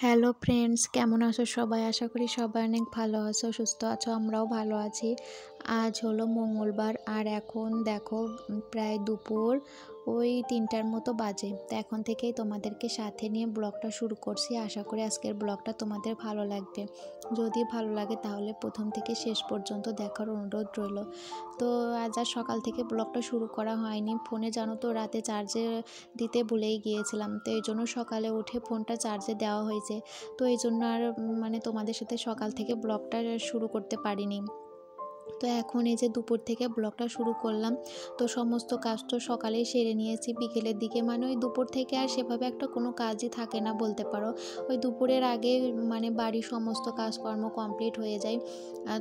Hello friends, কেমন আছো সবাই? আশা করি সবাই অনেক ভালো আছো, সুস্থ আছো। আমরাও ভালো আছি। আজ হলো মঙ্গলবার আর এখন দেখো প্রায় দুপুর ওই 3টার মতো বাজে। তো এখন থেকেই তোমাদেরকে সাথে নিয়ে ব্লগটা শুরু করছি। আশা করি আজকের ব্লগটা তোমাদের ভালো লাগবে। যদি ভালো লাগে তাহলে প্রথম থেকে শেষ পর্যন্ত দেখার অনুরোধ রইল। তো আজ আর সকাল থেকে ব্লগটা শুরু করা হয়নি। ফোনে জানো তো রাতে চার্জে দিতে ভুলেই গিয়েছিলাম, তো এই জন্য সকালে উঠে ফোনটা চার্জে দেওয়া হয়েছে। তো এই জন্য আর তোমাদের সাথে সকাল থেকে ব্লগটা শুরু করতে পারিনি। তো এখন এই যে দুপুর থেকে ব্লগটা শুরু করলাম। তো সমস্ত কাজ তো সকালেই সেরে নিয়েছি বিকেলের দিকে, ওই দুপুর থেকে আর সেভাবে একটা কোনো কাজই থাকে না বলতে পারো। ওই দুপুরের আগে বাড়ির সমস্ত কাজকর্ম কমপ্লিট হয়ে যায়।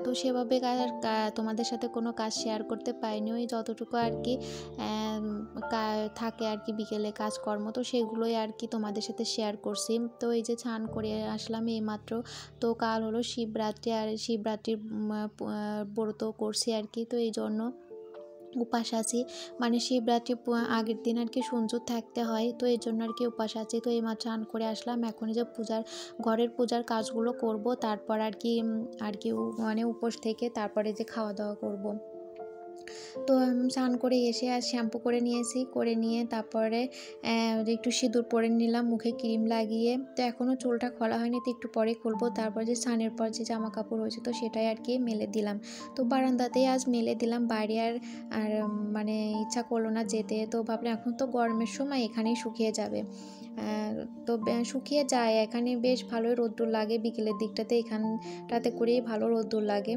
তো সেভাবে আর তোমাদের সাথে কোনো কাজ শেয়ার করতে পারিনি। ওই যতটুকু আর কি থাকে আর কি বিকেলে কাজকর্ম, তো সেগুলোই আর কি তোমাদের সাথে শেয়ার করছি। তো এই যে স্নান করে আসলাম এইমাত্র। তো কাল হলো শিবরাত্রি, আর শিবরাত্রির ব্রত করছি আর কি, তো এই জন্য উপাস আছি। শিবরাত্রি আগের দিন আর কি সঞ্জুর থাকতে হয়, তো এই জন্য আর কি উপাস আছি। তো এইমাত্র স্নান করে আসলাম। এখন যে ঘরের পূজার কাজগুলো করব, তারপর আর কি উপোস থেকে তারপরে যে খাওয়া দাওয়া করব। তো স্নান করে এসে আর শ্যাম্পু করে নিয়েছি, করে নিয়ে তারপরে একটু সিঁদুর পরে নিলাম, মুখে ক্রিম লাগিয়ে। তো এখনও চুলটা খোলা হয়নি, তো একটু পরে খুলবো। তারপর যে স্নানের পর যে জামা কাপড় হয়েছে তো সেটাই আর কি মেলে দিলাম। তো বারান্দাতেই আজ মেলে দিলাম, বাইরে আর ইচ্ছা করলো না যেতে। তো ভাবলাম এখন তো গরমের সময় এখানেই শুকিয়ে যাবে। তো শুকিয়ে যায়, এখানে বেশ ভালোই রোদ্দুর লাগে বিকেলের দিকটাতে, এখানটাতে করেই ভালো রোদ্দুর লাগে।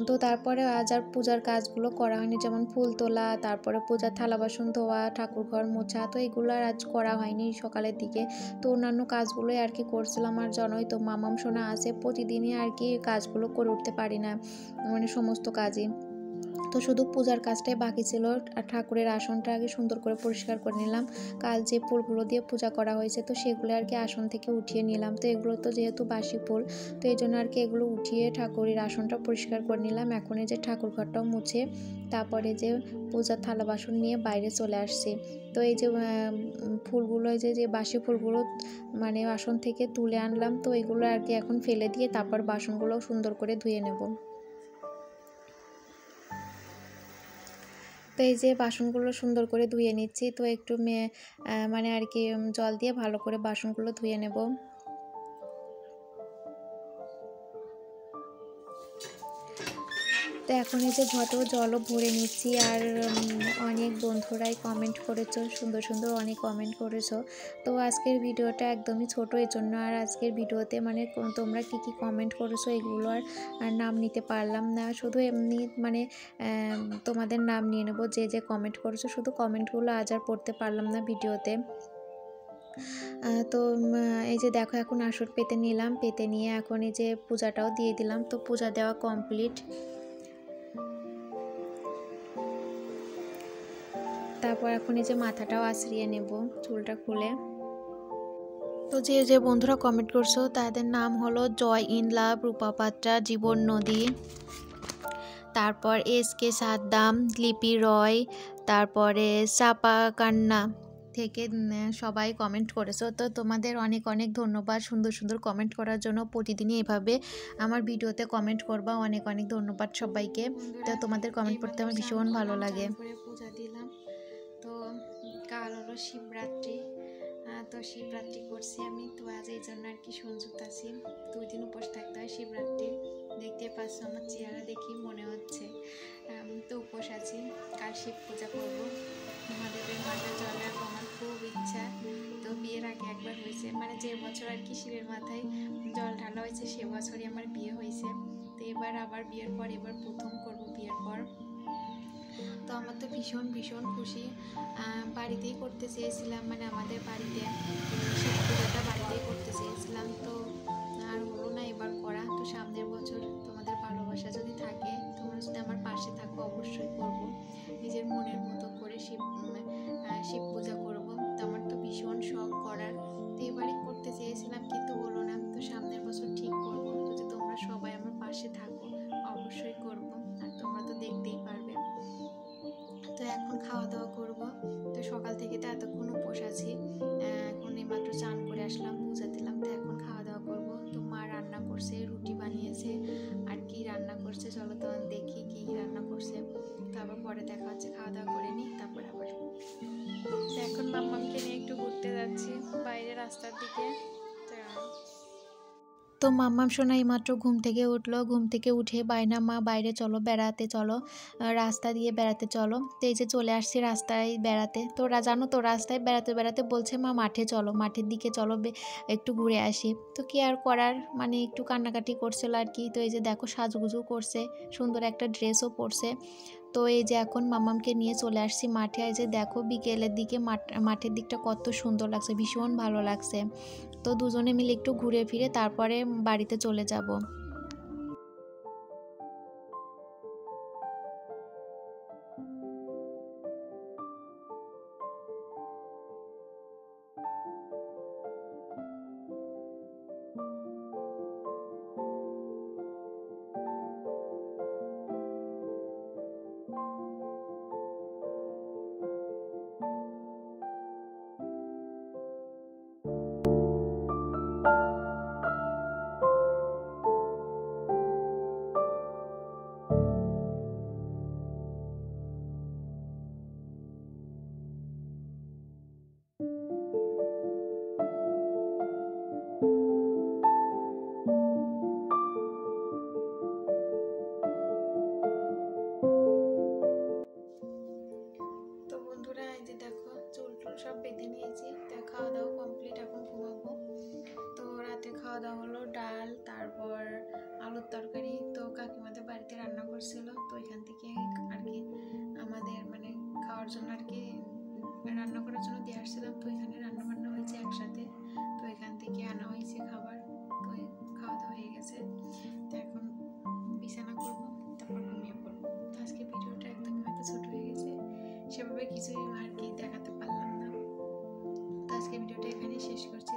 তো তারপরে আজ আর পূজার কাজগুলো করা হয়নি, যেমন ফুল তোলা, তারপরে পূজার থালা বাসন ধোয়া, ঠাকুর ঘর মোছা, তো এগুলো আর আজ করা হয়নি সকালের দিকে। তো অন্যান্য কাজগুলোই আর কি করছিলাম। আর জানোই তো মামাম সোনা আছে, প্রতিদিনই আর কি কাজগুলো করে উঠতে পারি না, সমস্ত কাজই। তো শুধু পূজার কাজটাই বাকি ছিল। আর ঠাকুরের আসনটা আগে সুন্দর করে পরিষ্কার করে নিলাম। কাল যে ফুলগুলো দিয়ে পূজা করা হয়েছে তো সেগুলো আর কি আসন থেকে উঠিয়ে নিলাম। তো এগুলো তো যেহেতু বাসি ফুল, তো এই জন্য আর কি এগুলো উঠিয়ে ঠাকুরের আসনটা পরিষ্কার করে নিলাম। এখন এই যে ঠাকুর ঘরটাও মুছে তারপরে যে পূজার থালা বাসন নিয়ে বাইরে চলে আসছি। তো এই যে ফুলগুলো, এই যে বাসি ফুলগুলো আসন থেকে তুলে আনলাম। তো এগুলো আর কি এখন ফেলে দিয়ে তারপর বাসনগুলো সুন্দর করে ধুয়ে নেব। তো এই যে বাসনগুলো সুন্দর করে ধুয়ে নিচ্ছি। তো একটু আর কি জল দিয়ে ভালো করে বাসনগুলো ধুয়ে নেব। তো এখন এই যে ঘটেও জলও ভরে নিচ্ছি। আর অনেক বন্ধুরাই কমেন্ট করেছো, সুন্দর সুন্দর অনেক কমেন্ট করেছো। তো আজকের ভিডিওটা একদমই ছোট, এই জন্য আর আজকের ভিডিওতে তোমরা কি কি কমেন্ট করেছো এগুলো আর নাম নিতে পারলাম না। শুধু এমনি তোমাদের নাম নিয়ে নেবো যে যে কমেন্ট করেছো, শুধু কমেন্টগুলো আজ আর পড়তে পারলাম না ভিডিওতে। তো এই যে দেখো এখন আসন পেতে নিলাম, পেতে নিয়ে এখন এই যে পূজাটাও দিয়ে দিলাম। তো পূজা দেওয়া কমপ্লিট। তারপর এখন এই যে মাথাটাও আঁচড়িয়ে নেব, চুলটা খুলে। তো যে যে বন্ধুরা কমেন্ট করছো তাদের নাম হলো জয় ইন লাভ, রূপা পাত্রা, জীবন নদী, তারপর SK সাদ্দাম, লিপি রয়, তারপরে চাপা কান্না থেকে সবাই কমেন্ট করেছো। তো তোমাদের অনেক অনেক ধন্যবাদ সুন্দর সুন্দর কমেন্ট করার জন্য। প্রতিদিনই এভাবে আমার ভিডিওতে কমেন্ট করবা। অনেক অনেক ধন্যবাদ সবাইকে। তো তোমাদের কমেন্ট পড়তে আমার ভীষণ ভালো লাগে। পূজা দিলাম। তো কাল হলো শিবরাত্রি, তো শিবরাত্রি করছি আমি। তো আজ এই জন্য আর কি সংযুক্ত আছি, 2 দিন উপোস থাকতে হয় শিবরাত্রি। দেখতে পাচ্ছ আমার চেহারা দেখি মনে হচ্ছে। তো উপোস আছি, কাল শিব পূজা করবো। মহাদেবের মাথায় জল রাখবো, আমার খুব ইচ্ছা। তো বিয়ের আগে একবার হয়েছে, যে বছর আর কি শিবের মাথায় জল ঢালা হয়েছে সে বছরই আমার বিয়ে হয়েছে। তো এবার আবার বিয়ের পর এবার প্রথম করব বিয়ের পর। তো আমার তো ভীষণ ভীষণ খুশি। বাড়িতেই করতে চেয়েছিলাম, আমাদের বাড়িতে শিব পূজাটা বাড়িতেই করতে চেয়েছিলাম। তো আর হলো না এবার করা। তো সামনের বছর তোমাদের ভালোবাসা যদি থাকে, তোমরা যদি আমার পাশে থাকো, অবশ্যই করব নিজের মনের মতো করে শিব পূজা করব। তো আমার তো ভীষণ শখ করার। তো এবারই করতে চেয়েছিলাম কিন্তু হলো না। তো সামনের বছর ঠিক করব, যদি তোমরা সবাই আমার পাশে থাকো অবশ্যই করব। আর তোমরা তো দেখতেই পারবে। তো এখন খাওয়া দাওয়া করব। তো সকাল থেকে তো এতক্ষণ উপোস আছি। এখন এইমাত্র চান করে আসলাম, পূজা দিলাম। তো রাস্তার দিকে। তো মাম্মাম সোনা এইমাত্র ঘুম থেকে উঠলো, ঘুম থেকে উঠে বায়না মা বাইরে চলো, বেড়াতে চলো, রাস্তা দিয়ে বেড়াতে চলো। তো এই যে চলে আসছি রাস্তায় বেড়াতে। তো জানো তো রাস্তায় বেড়াতে বেড়াতে বলছে মা মাঠে চলো, মাঠের দিকে চলো, একটু ঘুরে আসি। তো কি আর করার, মানে একটু কান্নাকাটি করছিল আর কি। তো এই যে দেখো সাজুগুজু করছে, সুন্দর একটা ড্রেসও পরছে। তো এই যে এখন মাম্মামকে নিয়ে চলে আসছি মাঠে। এই যে দেখো বিকেলের দিকে মাঠের দিকটা কত সুন্দর লাগছে, ভীষণ ভালো লাগছে। তো দুজনে মিলে একটু ঘুরে ফিরে তারপরে বাড়িতে চলে যাব। তো বন্ধুরা এই যে দেখো চুল টুল সব বেঁধে নিয়েছি। তো খাওয়া দাওয়া কমপ্লিট, এখন ঘুমাবো। তো রাতে খাওয়া দাওয়া হলো ডাল, তারপর আলুর তরকারি। তো কাকিমাদের বাড়িতে রান্না করছিল, তো এখান থেকে আর কি আমাদের মানে খাওয়ার জন্য আর কি রান্না করার জন্য দিয়ে আসছিলাম। তো এখানে রান্না বান্না হয়েছে একসাথে, তো এখান থেকে আনা হয়েছে খাবার। তো খাওয়া দাওয়া হয়ে গেছে। তো এখন বিছানা করবো, তারপর ঘুমিয়ে পড়বো। তো আজকে ভিডিওটা একদমই হয়তো ছোট হয়ে গেছে, সেভাবে কিছুই আর কি দেখাতে পারলাম না। তো আজকে ভিডিওটা এখানেই শেষ করছি।